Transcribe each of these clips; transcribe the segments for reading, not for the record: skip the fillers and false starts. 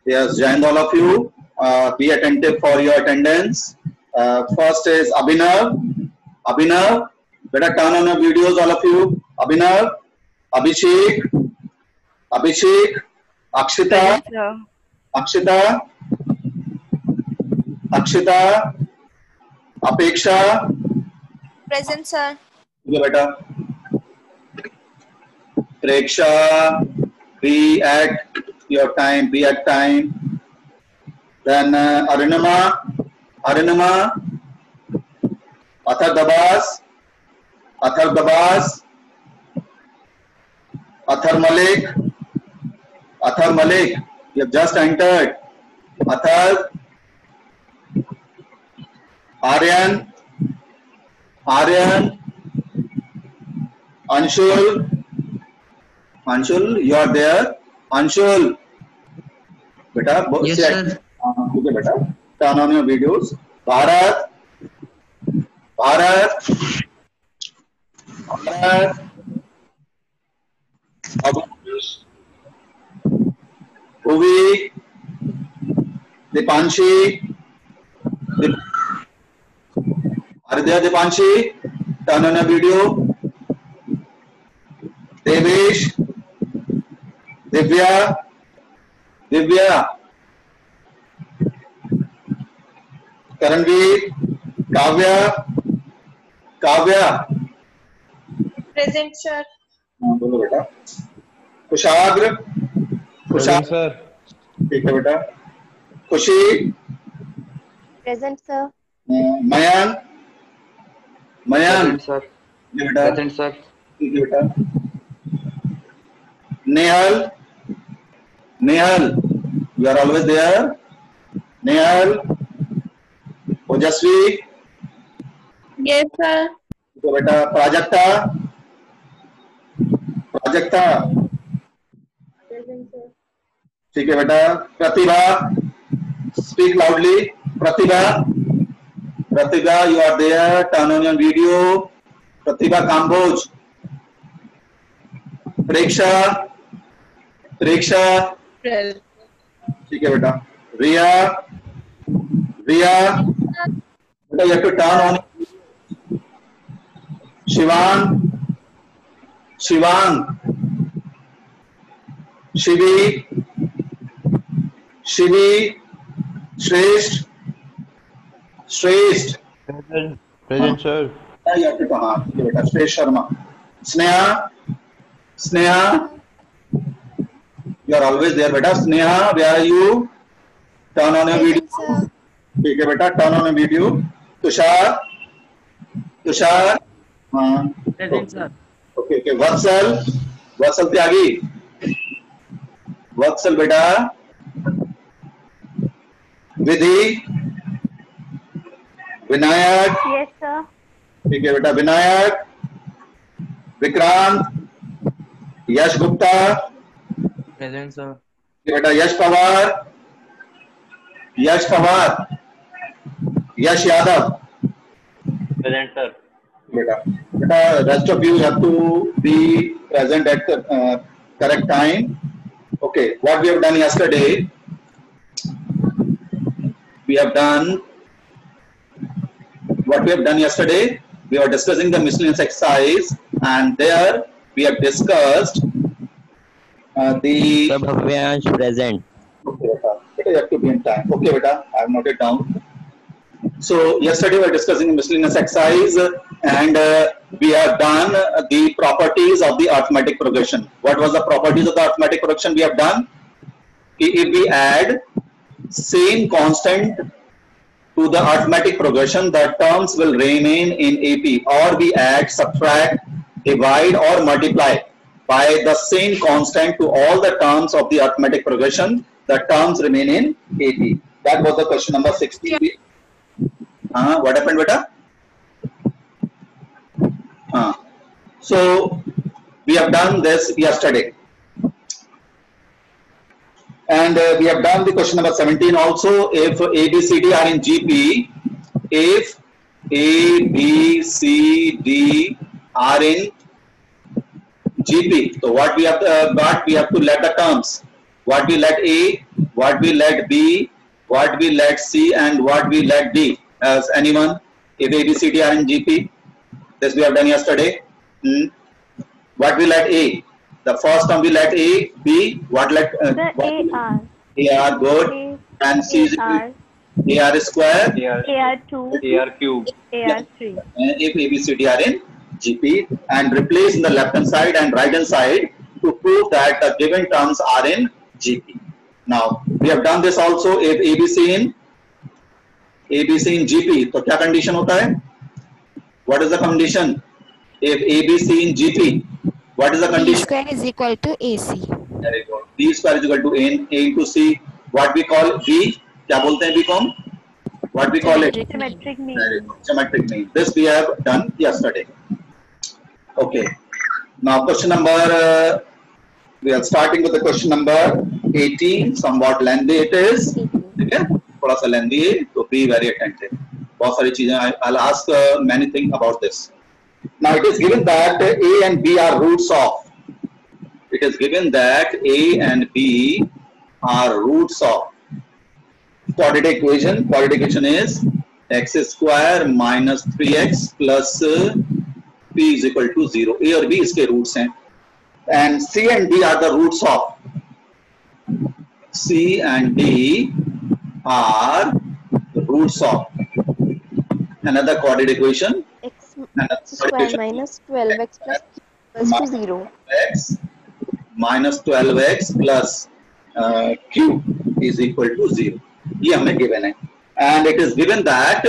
Yes, join all of you. Be attentive for your attendance. First is Abhinav. Abhinav, better turn on your videos, all of you. Abhinav, Abhishek, Abhishek, Akshita, Present, sir. Akshita, Akshita, Apeksha. Present, sir. ठीक है बेटा. Preksha, be at your time. Be at time. Then Arunama, Athar Dabas, Athar Malik, you have just entered. Athar, Aryan, Anshul, you are there. Anshul, beta, Yes, sir. Okay, beta, turn on your videos. Bharat, Abhish, Uvi, Dipanshi, are there Dipanshi? Turn on your video. Devesh, Divya, Karanveer, Kavya. Present, sir. बोलो बेटा. कुशाग्र, sir. ठीक है बेटा. खुशी, Present, sir. मयान, sir. ये बेटा. Present, sir. ठीक है बेटा. Nehal, you are always there. Nehal, Ojasvi, Yes, sir. ठीक है बेटा. Prajakta, Present, sir. ठीक है बेटा. प्रतिभा, speak loudly. Pratibha, you are there. Turn on your video. Pratibha Kamboj. Preksha, Present. ठीक है बेटा. Riya, बेटा you have to turn on. Shivang, Shivi, Shresht. Present, sir. You have to हाँ ठीक है बेटा. Shresht Sharma. Sneha, you are always there बेटा. Sneha, where are you? Turn on your video. Present, sir. ठीक है बेटा. Turn on your video. Tushar, हाँ. Present, sir. Okay. Vatsal त्यागी. Vatsal बेटा. Vidhi, Vinayak, Yes, sir. ठीक है बेटा. Vinayak, Vikrant, Yash Gupta, Present, sir. ठीक है बेटा. Yash Pawar, Yash Yadav, Present, sir. बेटा. Rest of you have to be present at the correct time. Okay, what we have done yesterday, we were discussing the miscellaneous exercise, and there we have discussed the. Bhavyansh present. Okay, beta. You have to be in time. Okay, beta. I have noted down. So yesterday we were discussing the miscellaneous exercise, and we have done the properties of the arithmetic progression. What was the properties of the arithmetic progression we have done? If we add same constant to the arithmetic progression, the terms will remain in AP, or we add, subtract, divide or multiply by the same constant to all the terms of the arithmetic progression, the terms remain in AP. That was the question number 16. What happened, beta? So we have done this yesterday. And we have done the question number 17 also. If A, B, C, D are in GP, if A, B, C, D are in GP, so what we have to let the terms. What we let A, what we let B, what we let C, and what we let D. As anyone, if A, B, C, D are in GP, this we have done yesterday. What we let A? The first term we let A, B. What let AR. AR, good. And C is AR. AR square. AR2. AR cube. AR3. If A, B, C, D are in GP, and replace in the left hand side and right hand side to prove that the given terms are in GP. Now we have done this also. If ABC in GP, तो क्या condition होता है? What is the condition? If ABC in GP, what is the B condition? square is equal to AC. Very good. B square is equal to A into C. What we call B? क्या बोलते हैं B को हम? What we call it? Geometric mean. Very good. Geometric mean. This we have done yesterday. Okay. Now question number. We are starting with the question number 18. Somewhat lengthy it is. ठीक है? थोड़ा सा lengthy है, तो be very attentive. बहुत सारी चीजें. I'll ask many things about this. Now it is given that A and B are roots of. It is given that A and B are roots of quadratic equation. Quadratic equation is x square minus 3x plus p is equal to 0. A और B इसके roots हैं. And C and D are the roots of. C and D are roots of another quadratic equation. X square minus 12x plus equals to 0. X minus 12x plus q is equal to 0. ये हमें given है. And it is given that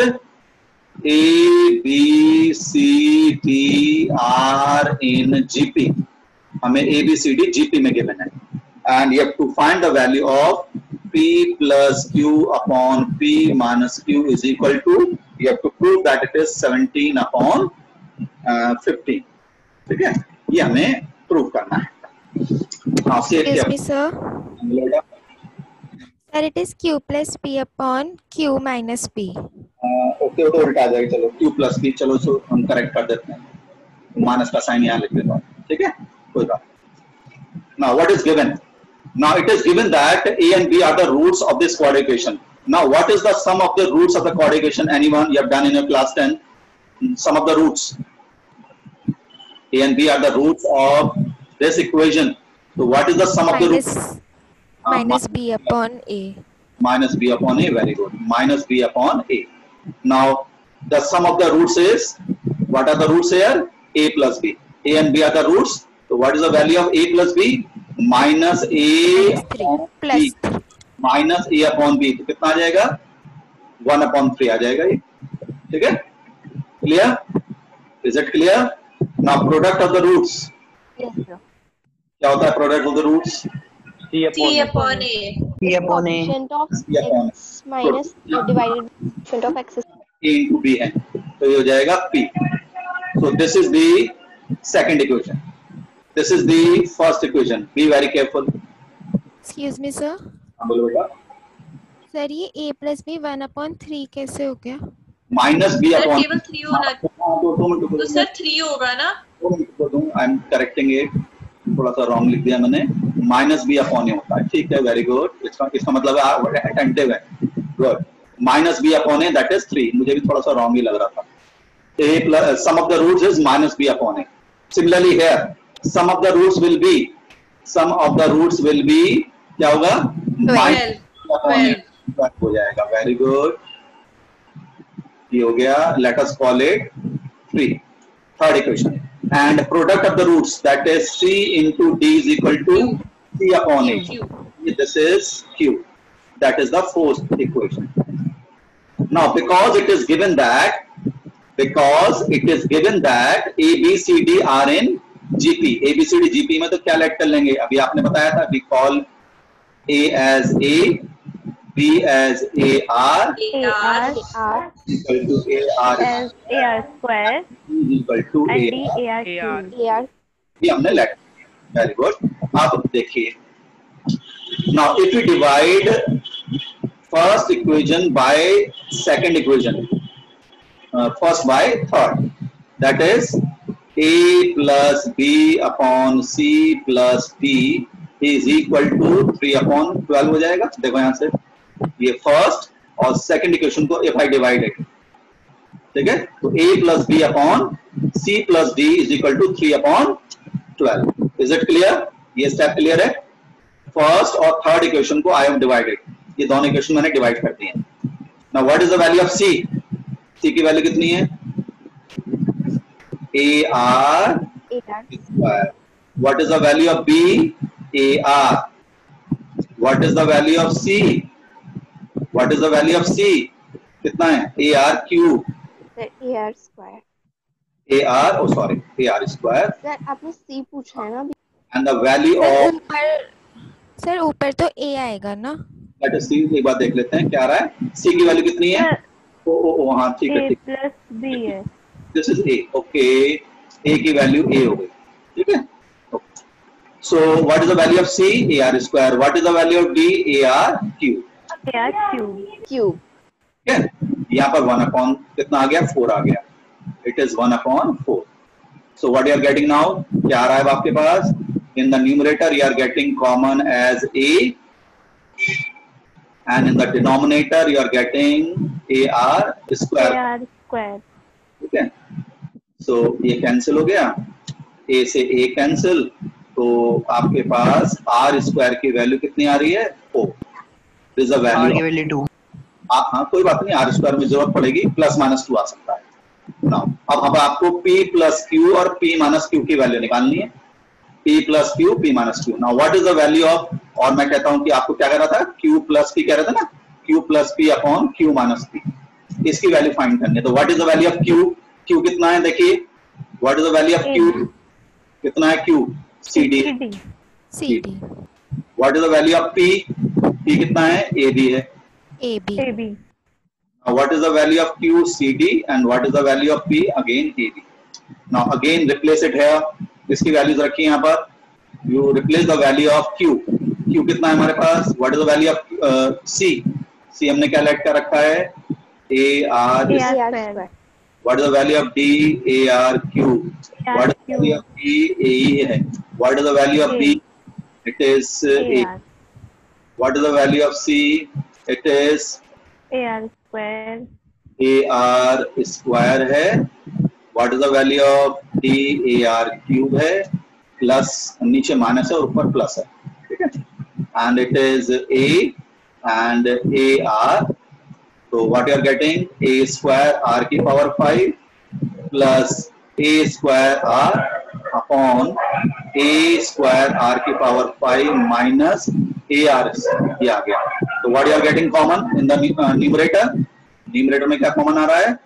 A, B, C, D are in GP. हमें A, B, C, D GP में given है. And you have to find the value of P plus Q upon P minus Q is equal to, you have to prove that it is 17 upon 15. ठीक है? ये हमें prove करना है. Now, Excuse me, sir. Sir, it is Q plus P upon Q minus P. Okay तो उल्टा आ जाएगा. चलो Q plus P, चलो इसको हम करेक्ट कर देते हैं. माइनस का साइन यहाँ लिख देता हूँ. ठीक है? कोई बात. Now what is given? Now it is given that A and B are the roots of this quadratic equation. Now what is the sum of the roots of the quadratic equation? Anyone you have done in your class 10? Sum of the roots. A and B are the roots of this equation. So what is the sum of the roots? Minus B upon A. Minus B upon A. Very good. Minus B upon A. Now the sum of the roots is, what are the roots here? A plus B. A and B are the roots. So what is the value of A plus B? Minus A upon B. Minus A upon B. तो कितना आ जाएगा? 1 upon 3 आ जाएगा ये. ठीक है? Clear? Is it clear? Now product of the roots. Yes, sir. क्या होता है product of the roots? C upon A. C upon A. Coefficient of x minus divided coefficient of x. A into B है. तो ये हो जाएगा P. So this is the second equation. This is the first equation. Be very careful. Excuse me, sir. बोलो बेटा. Sir, ये A plus B 1 upon 3 कैसे हो गया? Minus B sir upon. केवल 3 होना तो सर 3 होगा ना. 2 मिनट को दूं. I am correcting it. थोड़ा सा wrong लिख दिया मैंने. Minus B upon A होता है. ठीक है. Very good. इसका मतलब आप attentive है. Good. Minus B upon A, that is 3. मुझे भी थोड़ा सा wrong ही लग रहा था. A plus sum of the roots is minus B upon A. Similarly here, sum of the roots will be क्या होगा? 12. हो जाएगा. Very good. ये हो गया. Let us call it 3. Third equation. And product of the roots, that is C into D is equal to C upon A. This is Q. That is the fourth equation. Now because it is given that A, B, C, D are in GP. A, B, C, D GP में तो क्या late कर लेंगे? अभी आपने बताया था. We call A as A, B as AR, AR equal to AR as AR square equal to and A. D AR cube. AR. ये हमने लेट. Very good. अब देखिए. Now if we divide first equation by second equation, first by third, that is A plus B upon C plus D is equal to 3/12 हो जाएगा। देखो यहां से ये फर्स्ट और सेकंड इक्वेशन को इफ आई डिवाइड इट, ठीक है, तो a plus B upon c plus d is equal to 3/12। Is it clear? ये स्टेप क्लियर है? फर्स्ट और थर्ड इक्वेशन को आई हैव डिवाइडेड, ये दोनों इक्वेशन मैंने डिवाइड कर दिए। Now what is the value of c? c की वैल्यू कितनी है? ar square. What is the value of b? ar. What is the value of c? What is the value of c? कितना है? ar cube. AR square. ar, oh sorry, ar square. Sir आपने C पूछा है ना अभी? And the value of sir ऊपर तो a आएगा ना? let us see, एक बार देख लेते हैं क्या आ रहा है। c की वैल्यू कितनी है? ओ हाँ ठीक है, ठीक प्लस बी है। This is a. Okay, a की वैल्यू a हो गई, ठीक है। So what is the value of c? ar square. What is the value of d? ar cube. AR cube. Cube. ठीक है, यहाँ पर 1 अपॉन कितना आ गया? 4 आ गया। It is 1/4. So what you are getting now? क्या आ रहा है आपके पास? In the numerator you are getting common as a, and in the denominator you are getting ar square. AR square. ठीक है, so ये कैंसिल हो गया, a से a कैंसिल, तो आपके पास r स्क्वायर की वैल्यू कितनी आ रही है? 4. This is the value. 2। हाँ कोई बात नहीं, r स्क्वायर में जरूरत पड़ेगी, +-2 आ सकता है। नाउ अब आपको p प्लस q और p माइनस q की वैल्यू निकालनी है। p plus q, p minus q। Now what is the value of, और मैं कहता हूं कि आपको क्या कह रहा था? q प्लस p कह रहा था ना, q plus p upon q minus p, इसकी वैल्यू फाइंड करनी है। तो what is the value of q? q कितना है देखिए, what is the value of q? कितना है q? cd। CD what is the value of p? p कितना है? ab है। AB AB। Now what is the value of q? cd, and what is the value of p? Again ab. Now again replace it here. इसकी values रखी यहाँ पर। You replace the value of q. q कितना है हमारे पास? What is the value of c? c हमने क्या late कर रखा है? ar AR square. What is the value of d? ar cube. What is the value of p? ae है। What is the value of b? It is a. AR What is the value of c? It is AR square. ar square है। What is the value of d? ar cube है, plus नीचे minus है और ऊपर plus है, ठीक है, and it is a and ar। तो what you are getting? a square r की power 5 plus a square r upon a square r की पावर 5 माइनस ar, ये आ गया। तो what you are getting common in the numerator? Numerator में क्या common आ रहा है?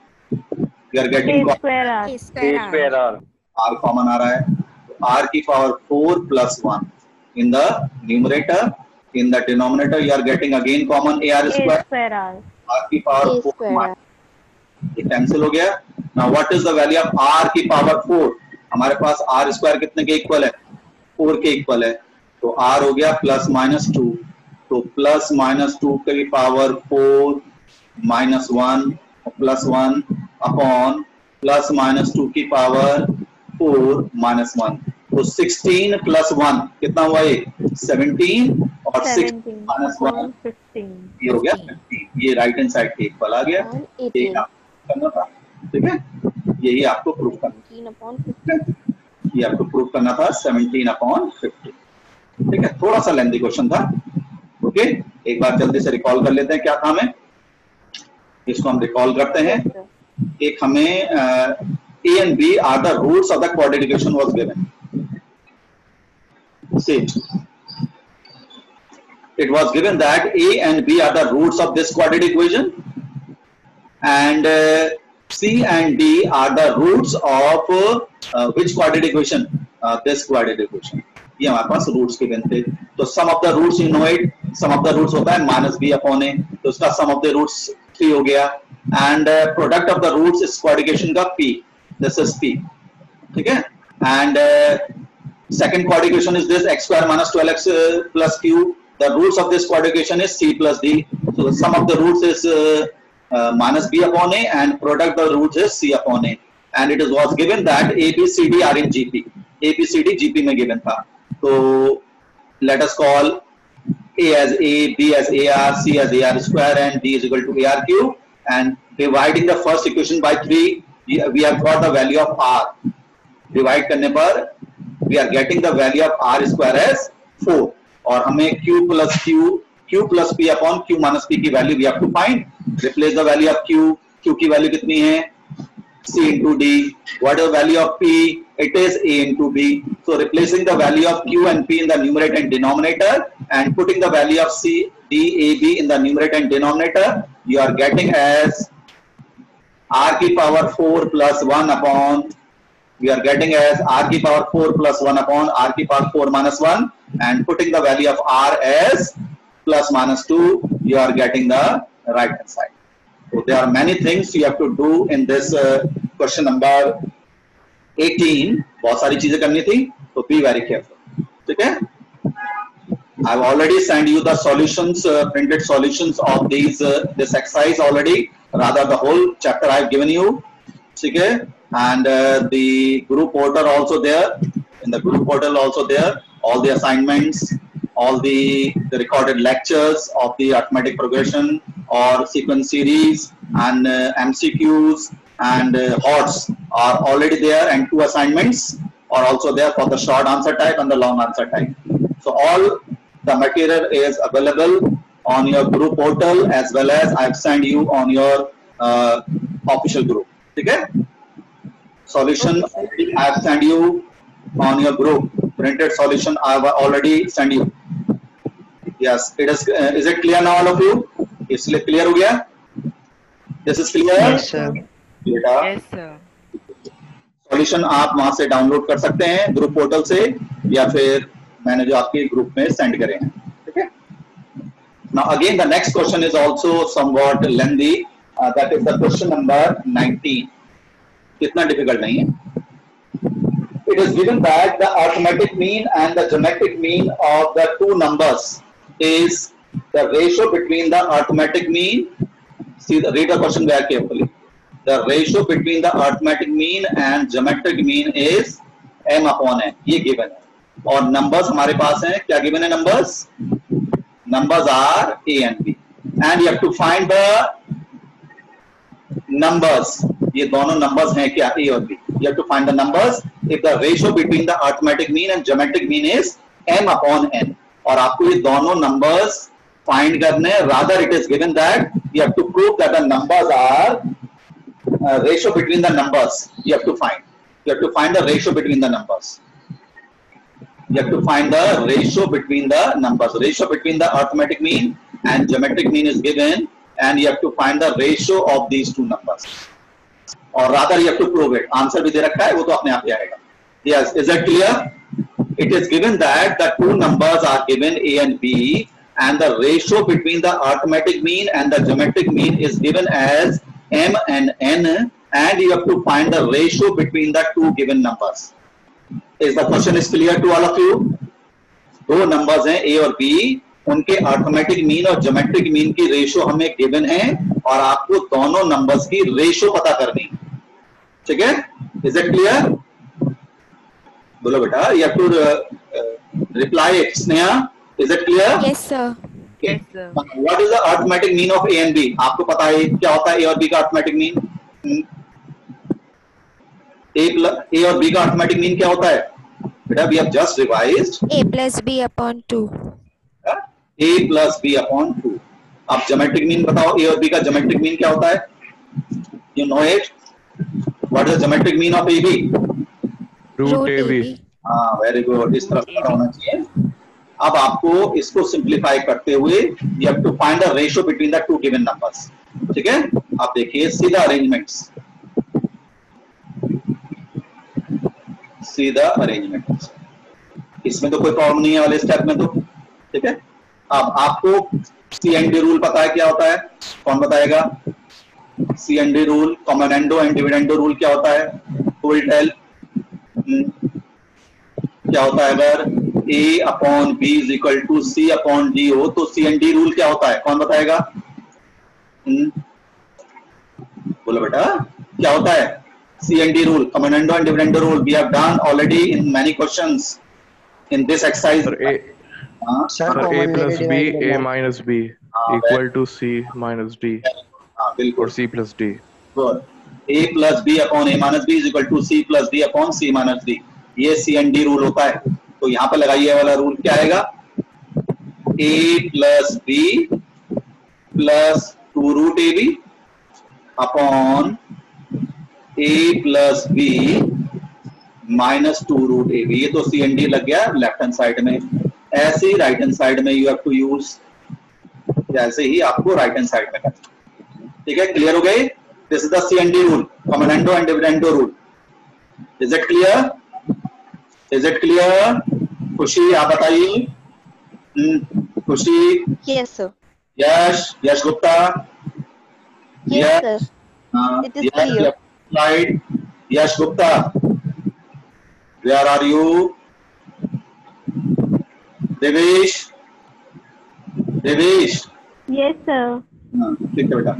You are getting square R. A square R r common आ रहा है, तो r की power 4 plus 1 in the numerator. In the denominator you are getting again common ar square, square R. r की पावर A 4 square. ये cancel हो गया। Now what is the value of r की पावर 4? हमारे पास r square कितने के equal है? 4 के इक्वल है, तो r हो गया +-2, तो +-2 की पावर 4 -1 +1 अपॉन +-2 की पावर 4 -1, तो 16 + 1 कितना हुआ? ये 17 और 6 -1 15। ये हो गया 15। ये राइट हैंड साइड के इक्वल आ गया। And ये 18. आपको करना था, ठीक है, यही आपको प्रूफ करना 18/50. ये आपको प्रूफ करना था 17/50, ठीक है। थोड़ा सा लेंथी क्वेश्चन था, ओके। एक बार जल्दी से रिकॉल कर लेते हैं क्या था हमें, इसको हम रिकॉल करते हैं। एक हमें a and b are the roots of the quadratic equation was given. See, it was given that a and b are the roots of this quadratic equation, and c and d are the roots of which quadratic equation? This quadratic equation. ये हमारे पास roots के गिनते। तो sum of the roots you know it, sum of the roots होता है -b/a, तो उसका सम of the roots 3 हो गया, and product of the roots इस क्वाड्रिकेशन का p, दिस इज p, ठीक है। And second quadratic equation is this x² - 12x + q, the roots of this quadratic equation is c + d, so the sum of the roots is -b/a and product of the roots is c/a, and it was given that a b c d are in gp, a b c d gp में given था। तो let us call A as A, B as AR, C as AR square, and D is equal to AR cube. And dividing the first equation by 3, we have got the value of R. Divide करने पर we are getting the value of R square as 4. और हमें Q plus P upon Q minus P की value we have to find. Replace the value of Q. Q की value कितनी है? C into D. What is the value of P? It is A into B. So replacing the value of Q and P in the numerator and denominator, and putting the value of C, D, A, B in the numerator and denominator, you are getting as R की power 4 plus 1 upon, we are getting as R की power 4 plus 1 upon R की power 4 minus 1, and putting the value of R as plus minus 2, you are getting the right hand side. So there are many things you have to do in this question number 18. बहुत सारी चीजें करनी थी, तो be very careful. ठीक है? I've already sent you the solutions, printed solutions of this exercise already. Rather, the whole chapter I've given you. ठीक है? And the group portal also there. In the group portal also there, all the assignments, all the recorded lectures of the arithmetic progression or sequence series, and MCQs and HOTS are already there, and 2 assignments are also there for the short answer type and the long answer type. So all the material is available on your group portal, as well as I've sent you on your official group. Okay? Solution I've sent you on your group. Printed solution I've already sent you. Yes, it is. Is it clear now, all of you? इसलिए clear हो गया? This is clear? Yes, sir. बेटा, Yes, sir. Solution आप वहां से download कर सकते हैं ग्रुप पोर्टल से, या फिर मैंने जो आपके ग्रुप में सेंड करे हैं. ठीक है? Now again the next question is also somewhat lengthy. That is the question number 19. इतना डिफिकल्ट नहीं है. It is given that the arithmetic mean and the geometric mean of the two numbers is the ratio between the arithmetic mean. See, read the question very carefully. The ratio between the arithmetic mean and geometric mean is m upon n. ये given है. और numbers हमारे पास हैं. क्या given है numbers? Numbers are a and b, and you have to find the numbers. ये दोनों numbers हैं क्या? A और B. You have to find the numbers if the ratio between the arithmetic mean and geometric mean is m upon n. और आपको ये दोनों numbers find करने. Rather, it is given that you have to prove that the numbers are ratio between the numbers. You have to find. You have to find the ratio between the numbers. You have to find the ratio between the numbers. Ratio between the arithmetic mean and geometric mean is given, and you have to find the ratio of these two numbers. Or rather, you have to prove it. Answer भी दे रखा है, वो तो अपने आप ही आएगा. Yes, is that clear? It is given that the two numbers are given A and B, and the ratio between the arithmetic mean and the geometric mean is given as m and n, and you have to find the ratio between the two given numbers. Is the question is clear to all of you? दो numbers हैं A और B, उनके arithmetic mean और geometric mean की ratio हमें given है, और आपको दोनों numbers की ratio पता करनी. ठीक है? Is it clear? बोलो बेटा. You have to reply it. Sneha, is it clear? Yes, sir. Okay. What is the arithmetic mean of A and B? आपको पता है क्या होता है A और B का arithmetic mean? A और B का arithmetic mean क्या होता है? बेटा, we have just revised. A plus B upon 2. A plus B upon 2. अब geometric mean बताओ. A और B का geometric mean क्या होता है? You know it? What is the geometric mean of AB? Root AB. हाँ, very good. इस तरफ पता होना चाहिए. अब आपको इसको सिंप्लीफाई करते हुए you have to find the ratio between the two given numbers. ठीक है? आप देखिए सीधा अरेंजमेंट्स. सीधा अरेंजमेंट. इसमें तो कोई प्रॉब्लम नहीं है वाले स्टेप में तो. ठीक है? अब आपको CND रूल पता है क्या होता है? कौन बताएगा? CND rule, componendo and dividendo rule क्या होता है? Who will tell? क्या होता है अगर A upon B is equal to C upon D हो तो CND रूल क्या होता है? कौन बताएगा? बोलो बेटा, क्या होता है? CND rule, commando and dividendo rule. We have done already in many questions in this exercise. हाँ Sir, a plus b, a minus b equal to c minus d हाँ बिल्कुल or c plus d. Good. a plus B upon a minus B is equal to c plus d upon c minus d. ये C&D rule होता है. तो यहाँ पर लगाइए वाला रूल क्या आएगा? a plus B plus 2 root A B upon a plus B minus 2 root A B. ये तो C&D लग गया लेफ्ट हैंड साइड में. ऐसे ही राइट हैंड साइड में यू हैव टू यूज, जैसे ही आपको राइट हैंड साइड में करना. ठीक है, क्लियर हो गए? This is the C&D rule, componendo and dividendo rule. Is it clear? Is it clear? Khushi आप बताइए. खुशी. Yes, sir. Yash Gupta. Yes, sir. It is clear. Slide. Yash Gupta, where are you? Devesh. Yes, sir. ठीक है बेटा.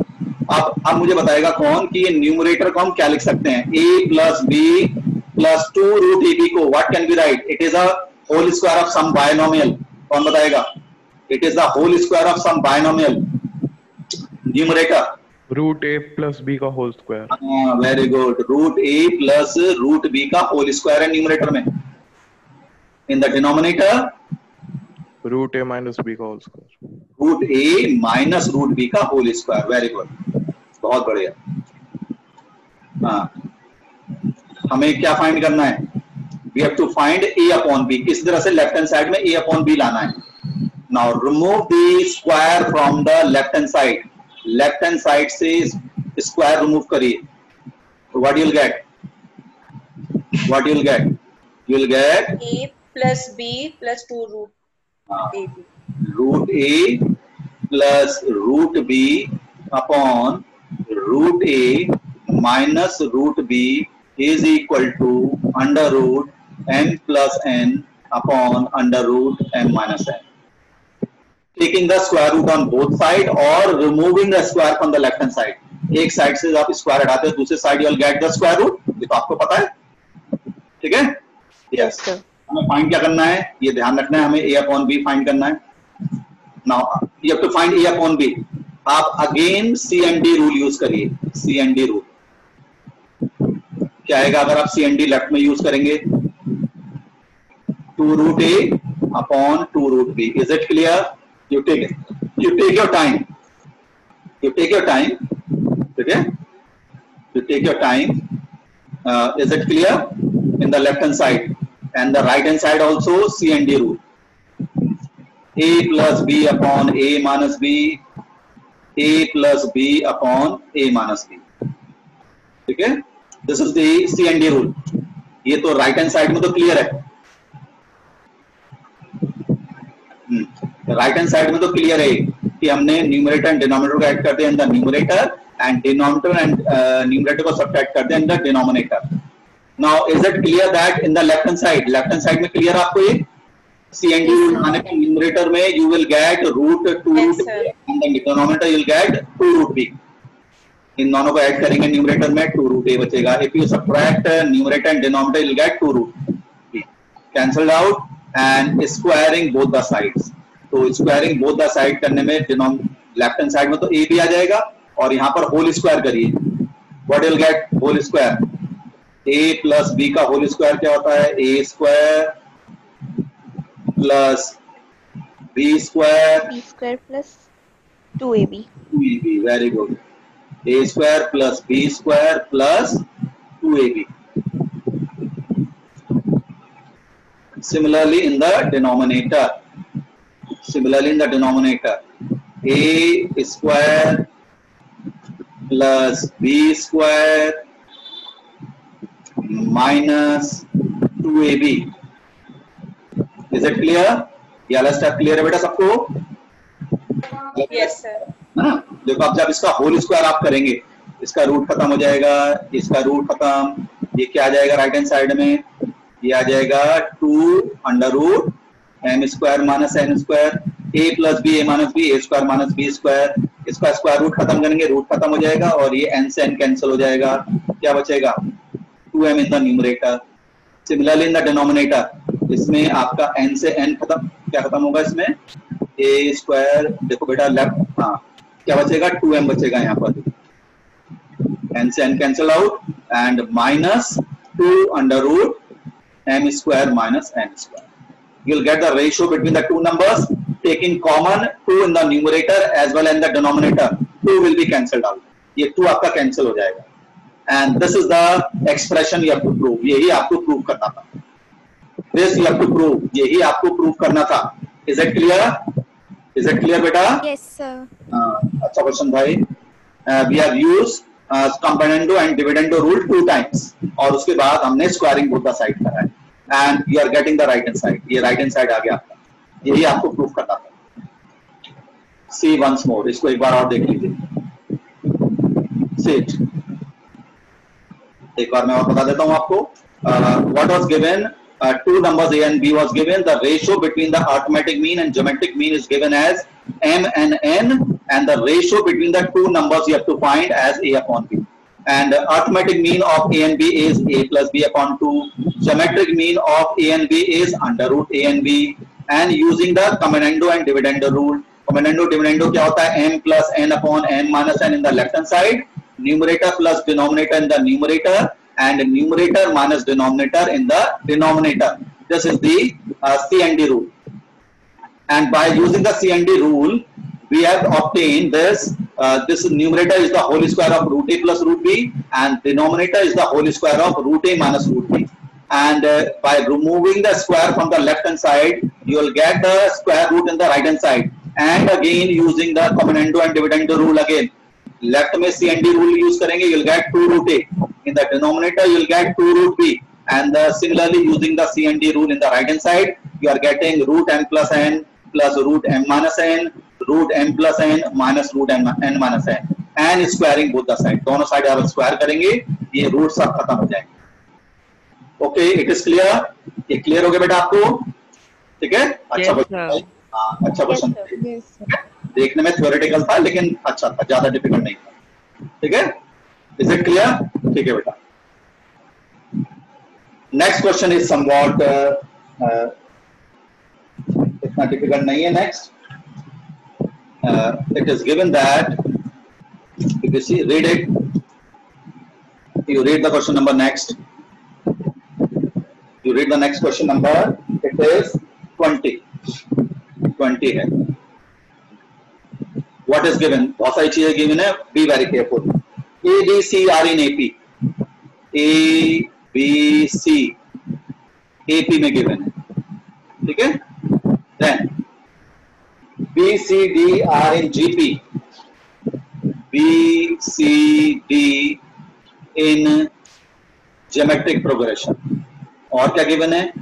अब मुझे बताएगा कौन कि ये न्यूमरेटर को हम क्या लिख सकते हैं? a plus B plus 2 root A B को what can be right? It is a whole square of some binomial. कौन बताएगा? It is the whole square of some binomial. Numerator Root a plus b का whole square. Very good. Root A plus root B का whole square है numerator में. In the denominator Root a minus b का whole square. Root A minus root B का whole square. Very good, बहुत बढ़िया. हाँ, हमें क्या फाइंड करना है? We have to find a upon b. किस तरह से? लेफ्ट हैंड साइड में a अपॉन b लाना है. Now remove the square from the left hand side. Left hand side से स्क्वायर रिमूव करिए. What you will get? What you will get? You will get a plus b plus 2 root a b. Root A plus root B upon root A minus root B is equal to under root m plus n upon under root m minus n. Taking the square root on both side or removing the square from the left hand side. एक side से आप square हटाते हो, दूसरे side you'll get the square root. ये तो आपको पता है. ठीक है? Yes, sir. हमें फाइंड क्या करना है? ये ध्यान रखना है, हमें a अपॉन b फाइंड करना है. Now you have to find a upon b. आप अगेन C&D रूल यूज करिए. C&D रूल क्या आएगा अगर आप C&D लेफ्ट में यूज करेंगे? 2 root a upon 2 root b. Is it clear? You take your time. ठीक है? You take your time. Is it clear? In the left hand side and the right hand side also C&D rule. A plus b upon a minus b, a plus b upon a minus b. ठीक है? This is the C&D rule. ये तो right hand side में तो clear है. Right hand side में तो clear है कि हमने न्यूमरेटर एंड डिनोमिनेटर को ऐड कर दिया इन the numerator and denominator and numerator को सब्ट्रैक्ट कर दिया इन the denominator. Now is it clear that in the left hand side में क्लियर आपको ये C&D रूल आने पे न्यूमरेटर में you will get root 2 Yes, root sir. a and the denominator you will get 2 root b. इन दोनों को add करेंगे numerator में 2 root a बचेगा. If you subtract numerator and denominator you will get 2 root b. Cancelled out and squaring both the sides. तो squaring both the side करने में left hand side में तो a भी आ जाएगा और यहाँ पर होल स्क्वायर करिए. What you will get? Whole square. a plus b का होल स्क्वायर क्या होता है? a square plus b square plus 2ab. 2ab. Very good. a square plus b square plus 2ab. Similarly in the denominator. A square plus b square minus 2ab. Is it clear? ये वाला step clear है बेटा सबको? Yes, sir. ना? देखो अब जब इसका होल स्क्वायर आप करेंगे, इसका रूट खत्म हो जाएगा, इसका रूट खत्म, ये क्या आ जाएगा राइट हैंड साइड में? ये आ जाएगा 2 under root m square minus n square. a plus B A minus B, A square minus B square. इसका स्क्वायर रूट खत्म करेंगे, रूट खत्म हो जाएगा और ये n से n कैंसिल हो जाएगा. क्या बचेगा? 2m in the numerator. Similarly in the denominator, इसमें आपका n से n खत्म क्या खत्म होगा इसमें, ए स्क्वायर, देखो बेटा लेफ्ट, हाँ क्या बचेगा, 2m बचेगा यहाँ पर, n से n cancel out, and minus 2 under root m square minus n square. You will get the ratio between the two numbers, taking common 2 in the numerator as well as in the denominator. 2 will be cancelled out. ये 2 आपका cancel हो जाएगा. And this is the expression you have to prove. यही आपको prove करना था. This you have to prove. यही आपको प्रूव करना था. Is it clear? Is it clear, बेटा? Yes, sir. अच्छा क्वेश्चन भाई. We have used componendo and dividendo rule 2 times. और उसके बाद हमने squaring both the side करा है. And you are getting the right hand side. ये right hand side आ गया आपका. यही आपको प्रूव करना था. See once more. इसको एक बार और देख लीजिए. See it. एक बार मैं और बता देता हूँ आपको. What was given? 2 numbers A and B was given. The ratio between the arithmetic mean and geometric mean is given as m and n, and the ratio between the 2 numbers you have to find as A upon B. And arithmetic mean of A and B is A plus B upon 2. Geometric mean of A and B is under root A and B. And using the componendo and dividendo rule. Componendo dividendo क्या होता है, m plus n upon n minus n in the left hand side, numerator plus denominator in the numerator, and numerator minus denominator in the denominator. This is the C and D rule. And by using the C and D rule, we have obtained this. This numerator is the whole square of root a plus root b, and denominator is the whole square of root a minus root b. And by removing the square from the left hand side, you will get the square root in the right hand side. And again using the componendo and dividendo rule again. Left में C and D rule use करेंगे, you will get 2 root a. In the denominator, you will get 2 root b. And similarly using the C and D rule in the right hand side, you are getting root m plus n plus root m minus n, root m plus n minus root n minus n, and squaring both the side. दोनों side आप square करेंगे, ये root सब खत्म हो जाएंगे. Okay, it is clear. ये clear हो गया बेटा आपको? ठीक है, अच्छा क्वेश्चन. अच्छा क्वेश्चन. देखने में थ्योरेटिकल था लेकिन अच्छा था, ज्यादा डिफिकल्ट नहीं था. ठीक है, इज इट क्लियर? ठीक है बेटा. नेक्स्ट क्वेश्चन इज समवॉट इतना डिफिकल्ट नहीं है. Next it is given that, if you see, read it, you read the question number next, you read the next question number. It is 20 है. What is given? बहुत सारी चीजें given है. Be very careful. A, B, C are in AP. A, B, C AP में given है. ठीक है. Then B, C, D are in GP. B, C, D in geometric progression. और क्या given है?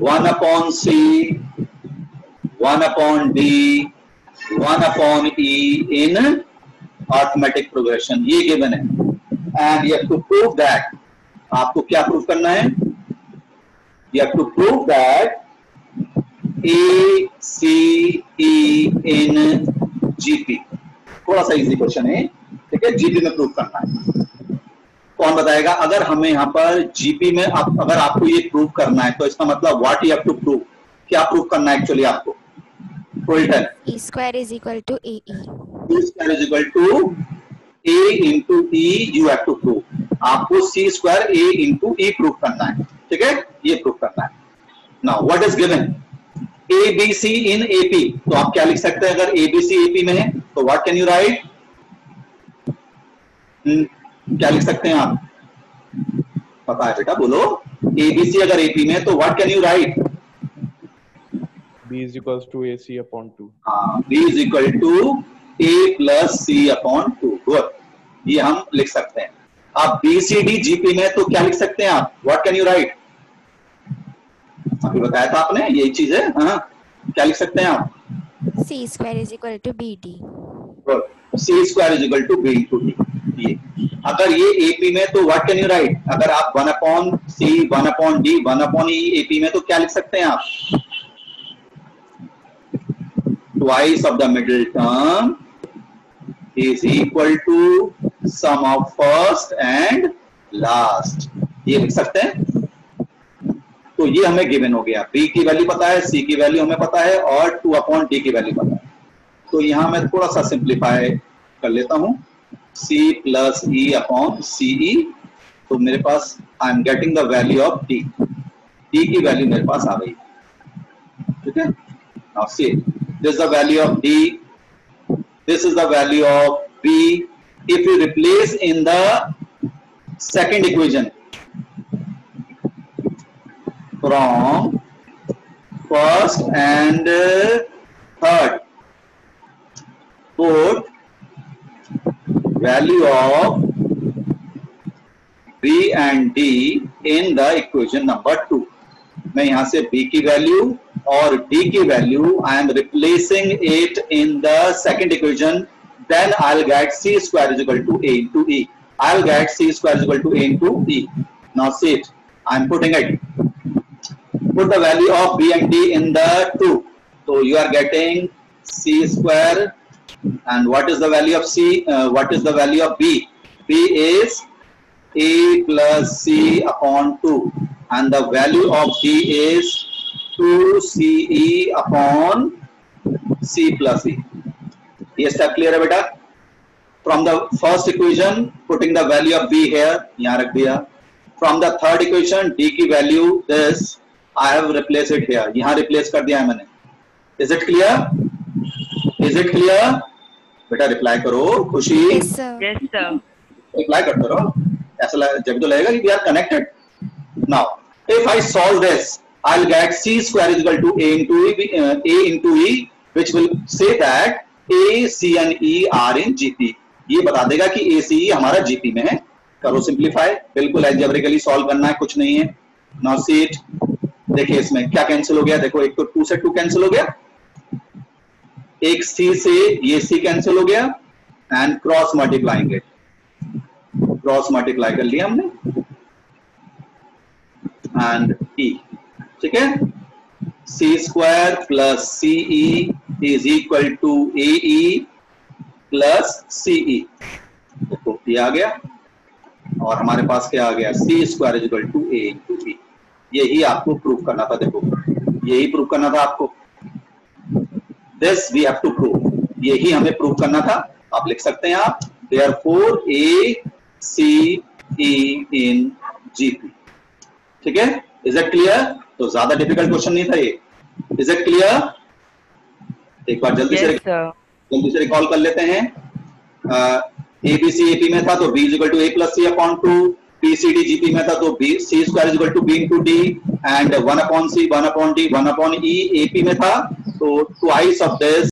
1 upon C, 1 upon D, 1 upon E in arithmetic progression. ये given है. And you have to prove that. आपको क्या prove करना है? You have to prove that A, C, E in GP. थोड़ा सा इजी क्वेश्चन है. ठीक है, जीपी में प्रूव करना है. कौन बताएगा? अगर हमें यहाँ पर जीपी में अगर आपको ये प्रूव करना है तो इसका मतलब what you have to prove. क्या प्रूव करना है एक्चुअली आपको? Full E square is equal to AE. E square is equal to A into E you have to prove. आपको C square A into E prove करना है. ठीक है, ये प्रूव करना है. Now what is given? A B C in AP. तो आप क्या लिख सकते हैं? अगर A B C AP में है तो what can you write? क्या लिख सकते हैं आप? पता है बेटा, बोलो. A B C अगर AP में है तो what can you write? B is equals to AC upon 2. हाँ, B is equal to A plus C upon 2. Good. ये हम लिख सकते हैं. आप B C D GP में तो क्या लिख सकते हैं आप? What can you write? अभी बताया था आपने, यही चीज है. हाँ, क्या लिख सकते हैं आप? C square is equal to BD. Good. C square is equal to B into D. ये अगर ये AP में तो what can you write? अगर आप 1 upon C, 1 upon D, 1 upon E AP में तो क्या लिख सकते हैं आप? Twice of the middle term is equal to sum of first and last. ये लिख सकते हैं. तो ये हमें गिवन हो गया, b की वैल्यू पता है, c की वैल्यू हमें पता है और 2/d की वैल्यू पता है। तो यहां मैं थोड़ा सा सिंप्लीफाई कर लेता हूं, c plus e upon ce। तो मेरे पास I am getting the value of d की वैल्यू मेरे पास आ गई, ठीक है। Now see this the value of d, this is the value of b if you replace in the second equation from first and third, put value of b and d in the equation number 2। मैं यहां से b की value और d की value I am replacing it in the second equation, then I'll get c square is equal to a into e। I'll get c square is equal to a into e। Now see it, I'm putting it, put the value of b and d in the 2, so you are getting c square, and what is the value of c, what is the value of b? B is a plus c upon 2, and the value of d is 2ce upon c plus e। ये step clear है बेटा? From the first equation putting the value of b here, यहां रख दिया। From the third equation d की value this I have replace it here, यहां replace कर दिया है मैंने। Is it clear? Is it clear? बेटा रिप्लाई करो, Khushi Yes, sir. Yes, sir. Reply करते रहो, ऐसा जब तो लगेगा कि we are connected. Now if I solve this I'll get c square is equal to a into e, which will say that a, c and e are in GP। ये बता देगा कि a, c, e हमारा GP में है। करो simplify, बिल्कुल algebraically solve करना है, कुछ नहीं है। नाउ सी इट, देखिए इसमें क्या कैंसिल हो गया, देखो एक तो 2 से 2 कैंसिल हो गया, एक c से ये c कैंसिल हो गया, and cross multiplying it, cross multiply कर लिया हमने, एंड e, ठीक है। c square plus ce is equal to ae plus ce। देखो ये आ गया और हमारे पास क्या आ गया, c square is equal to a into e। यही आपको प्रूव करना था, देखो यही प्रूव करना था आपको, this we have to prove, यही हमें प्रूव करना था। आप लिख सकते हैं आप therefore a c e in GP, ठीक है। Is it clear? तो ज्यादा डिफिकल्ट क्वेश्चन नहीं था ये। Is it clear? एक बार जल्दी से रिकॉल कर लेते हैं। ABC AP में था तो B is equal to A plus C upon 2, BCD GP में था तो B C square is equal to B into D, and 1 upon C 1 upon D 1 upon E AP में था तो ट्वाइस ऑफ दिस